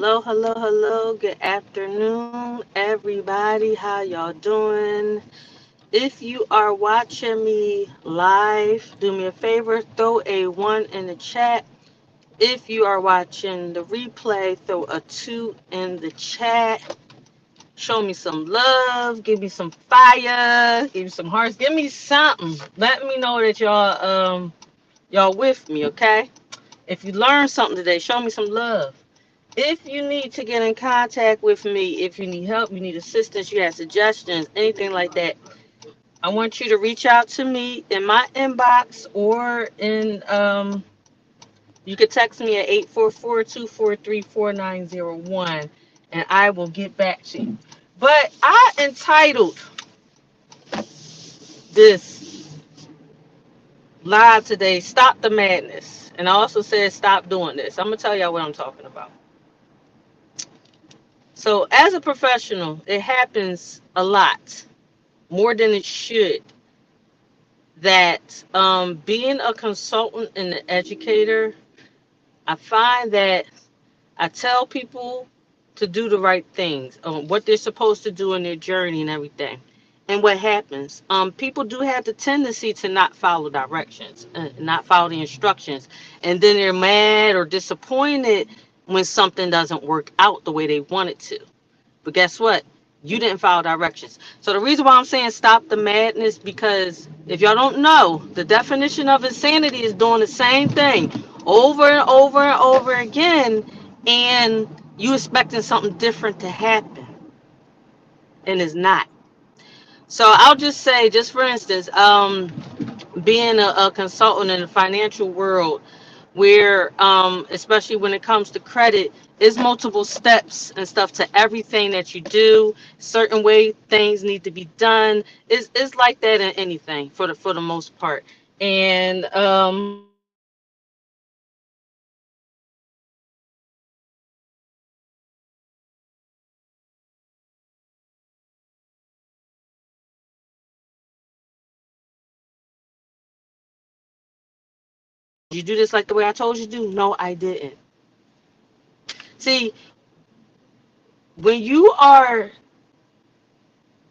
Hello, hello, hello. Good afternoon, everybody. How y'all doing? If you are watching me live, do me a favor, throw a one in the chat. If you are watching the replay, throw a two in the chat. Show me some love. Give me some fire. Give me some hearts. Give me something. Let me know that y'all with me, okay? If you learned something today, show me some love. If you need to get in contact with me, if you need help, you need assistance, you have suggestions, anything like that, I want you to reach out to me in my inbox or you could text me at 844-243-4901 and I will get back to you. But I entitled this live today, Stop the Madness. And I also said stop doing this. I'm going to tell y'all what I'm talking about. So as a professional, it happens a lot more than it should that being a consultant and an educator, I find that I tell people to do the right things, what they're supposed to do in their journey and everything. And what happens? People do have the tendency to not follow directions, not follow the instructions, and then they're mad or disappointed when something doesn't work out the way they want it to. But guess what? You didn't follow directions. So the reason why I'm saying stop the madness, because if y'all don't know, the definition of insanity is doing the same thing over and over and over again, and you expecting something different to happen, and it's not. So I'll just say, just for instance, being a consultant in the financial world, where especially when it comes to credit, is multiple steps and stuff to everything that you do. Certain way things need to be done. Is like that in anything for the most part. And you do this like the way I told you to do? No, I didn't. See, when you are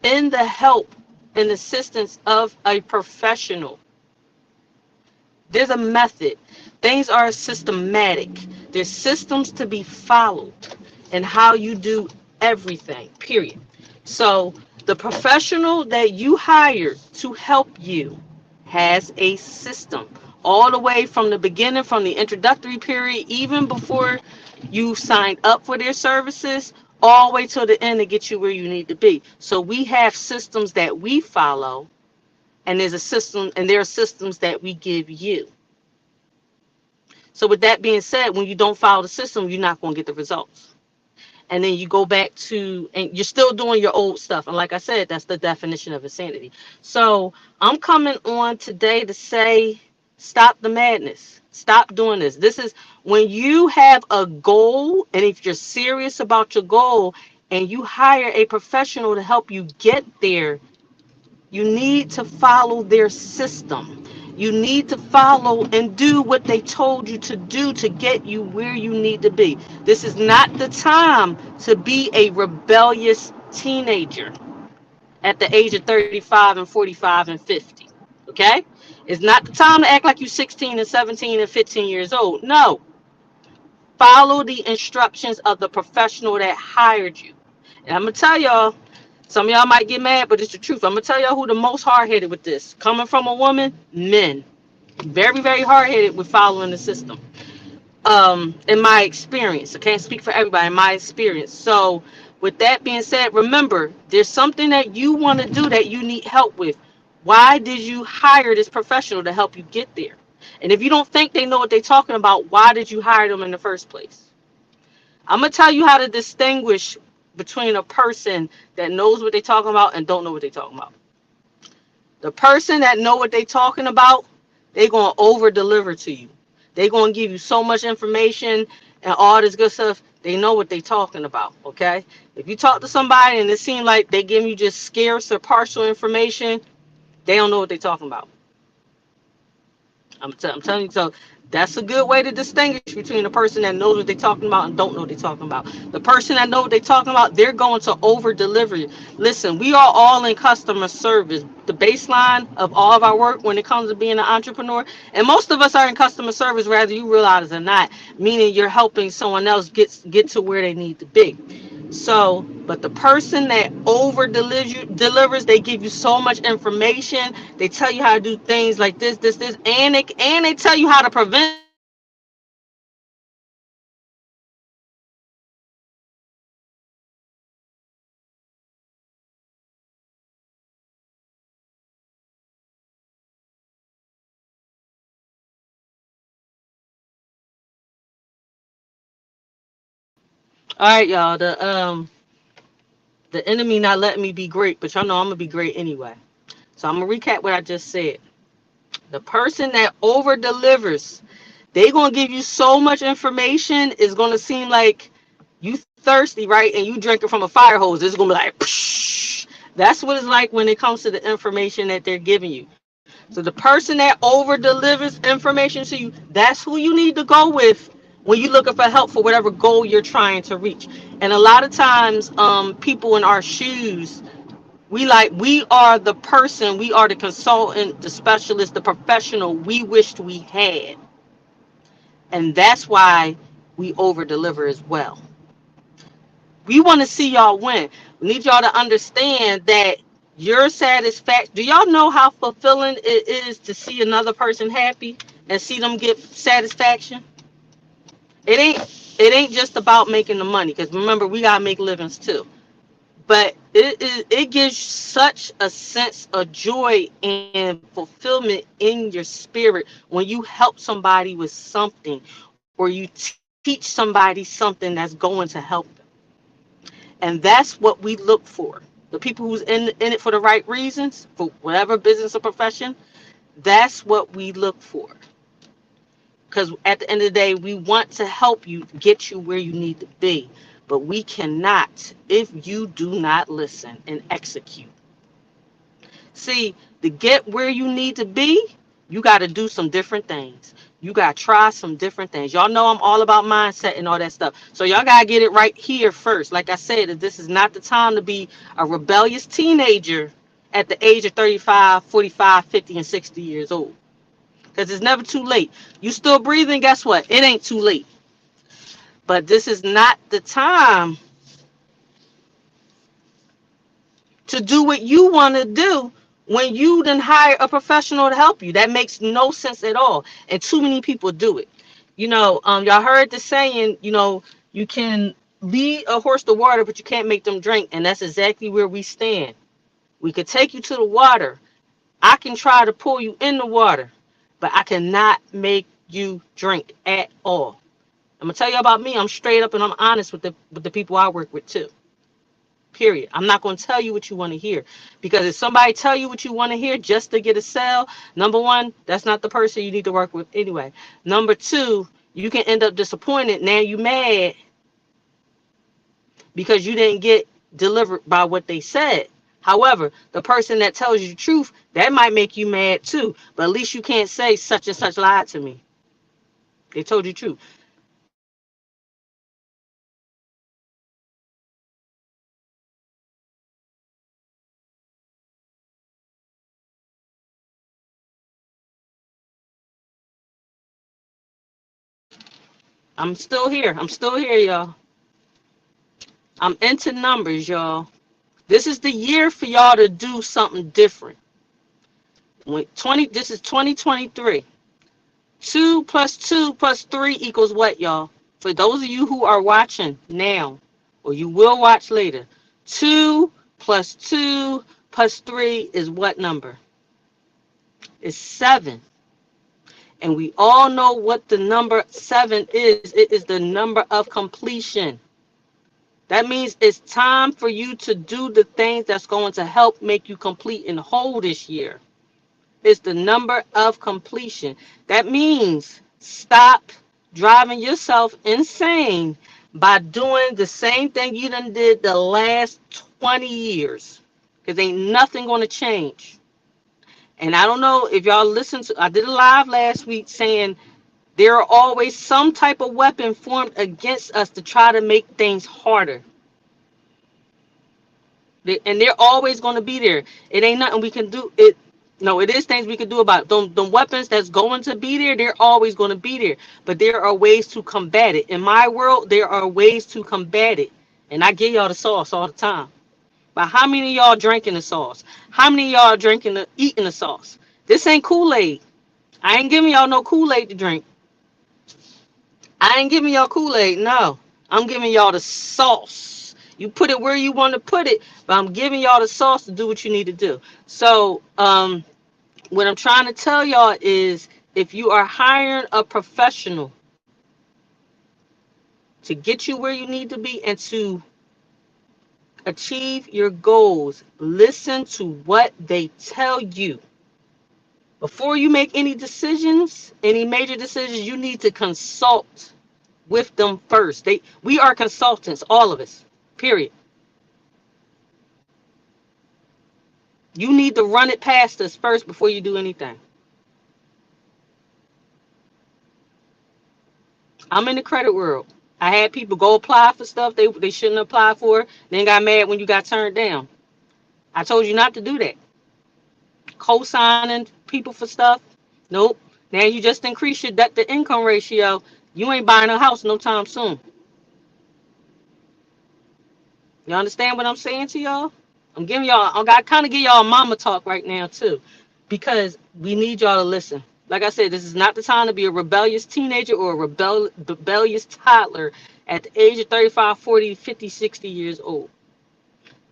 in the help and assistance of a professional, there's a method. Things are systematic. There's systems to be followed and how you do everything, period. So the professional that you hired to help you has a system all the way from the beginning, from the introductory period, even before you signed up for their services, all the way to the end to get you where you need to be. So we have systems that we follow, and there's a system, and there are systems that we give you. So with that being said, when you don't follow the system, you're not going to get the results. And then you go back to, and you're still doing your old stuff. And like I said, that's the definition of insanity. So I'm coming on today to say, stop the madness. Stop doing this. This is when you have a goal, and if you're serious about your goal, and you hire a professional to help you get there, you need to follow their system. You need to follow and do what they told you to do to get you where you need to be. This is not the time to be a rebellious teenager at the age of 35 and 45 and 50. Okay? It's not the time to act like you're 16 and 17 and 15 years old. No. Follow the instructions of the professional that hired you. And I'm going to tell y'all, some of y'all might get mad, but it's the truth. I'm gonna tell y'all who the most hard headed with this. Coming from a woman, men. Very, very hard headed with following the system. In my experience, I can't speak for everybody. In my experience. So, with that being said, remember, there's something that you want to do that you need help with. Why did you hire this professional to help you get there? And if you don't think they know what they're talking about, why did you hire them in the first place? I'm gonna tell you how to distinguish between a person that knows what they're talking about and don't know what they're talking about. The person that know what they're talking about, they're gonna over deliver to you. They're gonna give you so much information and all this good stuff. They know what they're talking about. Okay. If you talk to somebody and it seems like they give you just scarce or partial information, they don't know what they're talking about. I'm telling you. So That's a good way to distinguish between a person that knows what they're talking about and don't know what they're talking about. The person that knows what they're talking about, they're going to over deliver you. Listen, we are all in customer service. The baseline of all of our work when it comes to being an entrepreneur, and most of us are in customer service, whether you realize it or not, meaning you're helping someone else get to where they need to be. So, but the person that over delivers, they give you so much information. They tell you how to do things like this, and they tell you how to prevent something from happening. And then they tell you how to make it happen. And then they tell you how to make it happen. All right, y'all. The enemy not letting me be great, but y'all know I'm gonna be great anyway. So I'm gonna recap what I just said. The person that over delivers, they gonna give you so much information. It's gonna seem like you thirsty, right? And you drinking from a fire hose. It's gonna be like, psh. That's what it's like when it comes to the information that they're giving you. So the person that over delivers information to you, that's who you need to go with when you're looking for help for whatever goal you're trying to reach. And a lot of times, people in our shoes, we are the person, we are the consultant, the specialist, the professional we wished we had. And that's why we over deliver as well. We want to see y'all win. We need y'all to understand that your satisfaction. Do y'all know how fulfilling it is to see another person happy and see them get satisfaction? It ain't just about making the money, because remember, we gotta make livings too. But it gives such a sense of joy and fulfillment in your spirit when you help somebody with something, or you teach somebody something that's going to help them. And that's what we look for. The people who's in it for the right reasons, for whatever business or profession, that's what we look for. Because at the end of the day, we want to help you get you where you need to be. But we cannot if you do not listen and execute. See, to get where you need to be, you got to do some different things. You got to try some different things. Y'all know I'm all about mindset and all that stuff. So y'all got to get it right here first. Like I said, this is not the time to be a rebellious teenager at the age of 35, 45, 50, and 60 years old. Because it's never too late. You still breathing, guess what? It ain't too late. But this is not the time to do what you want to do when you then hire a professional to help you. That makes no sense at all. And too many people do it. Y'all heard the saying, you can lead a horse to water, but you can't make them drink. And that's exactly where we stand. We could take you to the water. I can try to pull you in the water, but I cannot make you drink at all. I'm gonna tell you about me. I'm straight up and I'm honest with the people I work with too. Period. I'm not gonna tell you what you want to hear, because if somebody tell you what you want to hear just to get a sale, number one, that's not the person you need to work with anyway. Number two, you can end up disappointed. Now you mad because you didn't get delivered by what they said. However, the person that tells you the truth, that might make you mad too. But at least you can't say such and such lied to me. They told you the truth. I'm still here. I'm still here, y'all. I'm into numbers, y'all. This is the year for y'all to do something different. This is 2023. 2 plus 2 plus 3 equals what, y'all? For those of you who are watching now, or you will watch later, 2 plus 2 plus 3 is what number? It's 7. And we all know what the number 7 is. It is the number of completion. That means it's time for you to do the things that's going to help make you complete and whole this year. It's the number of completion. That means stop driving yourself insane by doing the same thing you done did the last 20 years. Because ain't nothing going to change. And I don't know if y'all listened to, I did a live last week saying There are always some type of weapon formed against us to try to make things harder. And they're always going to be there. It ain't nothing we can do. No, it is things we can do about it. The weapons that's going to be there, they're always going to be there. But there are ways to combat it. In my world, there are ways to combat it. And I give y'all the sauce all the time. But how many of y'all drinking the sauce? How many of y'all eating the sauce? This ain't Kool-Aid. I ain't giving y'all no Kool-Aid to drink. I ain't giving y'all Kool-Aid, no. I'm giving y'all the sauce. You put it where you want to put it, but I'm giving y'all the sauce to do what you need to do. So, what I'm trying to tell y'all is if you are hiring a professional to get you where you need to be and to achieve your goals, listen to what they tell you. Before you make any decisions, any major decisions, you need to consult with them first. We are consultants, all of us, period. You need to run it past us first before you do anything. I'm in the credit world. I had people go apply for stuff they shouldn't apply for, then got mad when you got turned down. I told you not to do that. Co-signing people for stuff, nope. Now you just increase your debt to income ratio. You ain't buying a house no time soon. You understand what I'm saying to y'all? I'm giving y'all, I got kind of give y'all mama talk right now too, because we need y'all to listen. Like I said, this is not the time to be a rebellious teenager or a rebellious toddler at the age of 35, 40, 50, 60 years old.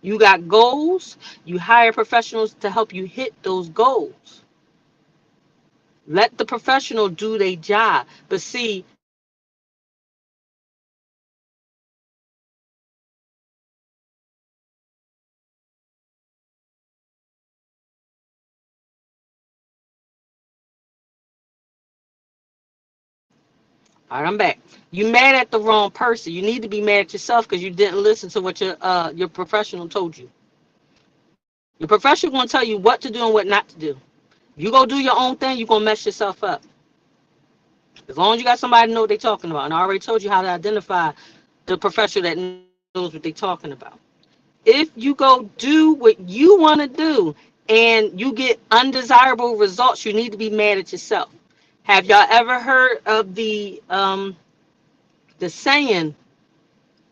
You got goals, you hire professionals to help you hit those goals. Let the professional do their job. But see, all right, I'm back. You mad at the wrong person. You need to be mad at yourself because you didn't listen to what your professional told you. Your professional gonna tell you what to do and what not to do. You go do your own thing, you're gonna mess yourself up. As long as you got somebody to know what they're talking about. And I already told you how to identify the professional that knows what they're talking about. If you go do what you want to do and you get undesirable results, you need to be mad at yourself. Have y'all ever heard of the saying,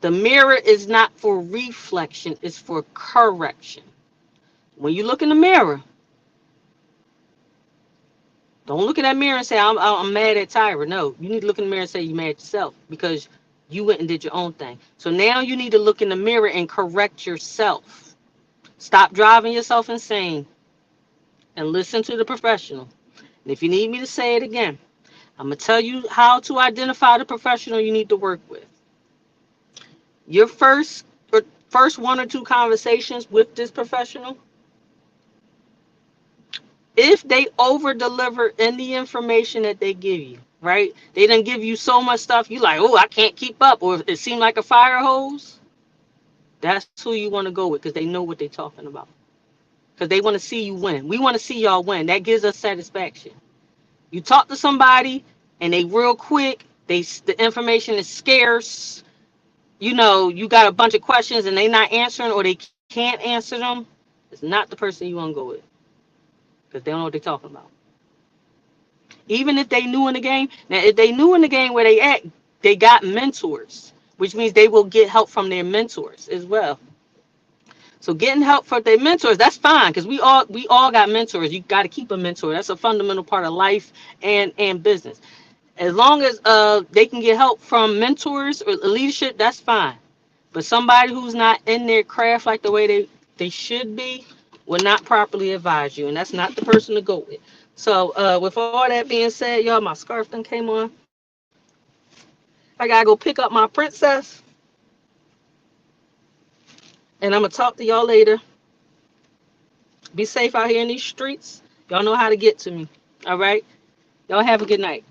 the mirror is not for reflection, it's for correction? When you look in the mirror, don't look in that mirror and say, I'm mad at Tyra. No, you need to look in the mirror and say you're mad at yourself because you went and did your own thing. So now you need to look in the mirror and correct yourself. Stop driving yourself insane and listen to the professional. And if you need me to say it again, I'm going to tell you how to identify the professional you need to work with. Your first one or two conversations with this professional, if they over deliver in the information that they give you, right? They didn't give you so much stuff, you like, oh, I can't keep up, or it seemed like a fire hose. That's who you want to go with because they know what they're talking about. Because they want to see you win. We want to see y'all win. That gives us satisfaction. You talk to somebody and they real quick, the information is scarce. You know, you got a bunch of questions and they not answering or they can't answer them. It's not the person you want to go with because they don't know what they're talking about. Even if they new in the game, now if they new in the game where they at, they got mentors, which means they will get help from their mentors as well. So getting help from their mentors, that's fine because we all got mentors. You got to keep a mentor. That's a fundamental part of life and business. As long as they can get help from mentors or leadership, that's fine. But somebody who's not in their craft like the way they should be will not properly advise you, and that's not the person to go with. So with all that being said, y'all, my scarf thing came on. I gotta go pick up my princess, and I'm gonna talk to y'all later. Be safe out here in these streets. Y'all know how to get to me. All right. Y'all have a good night.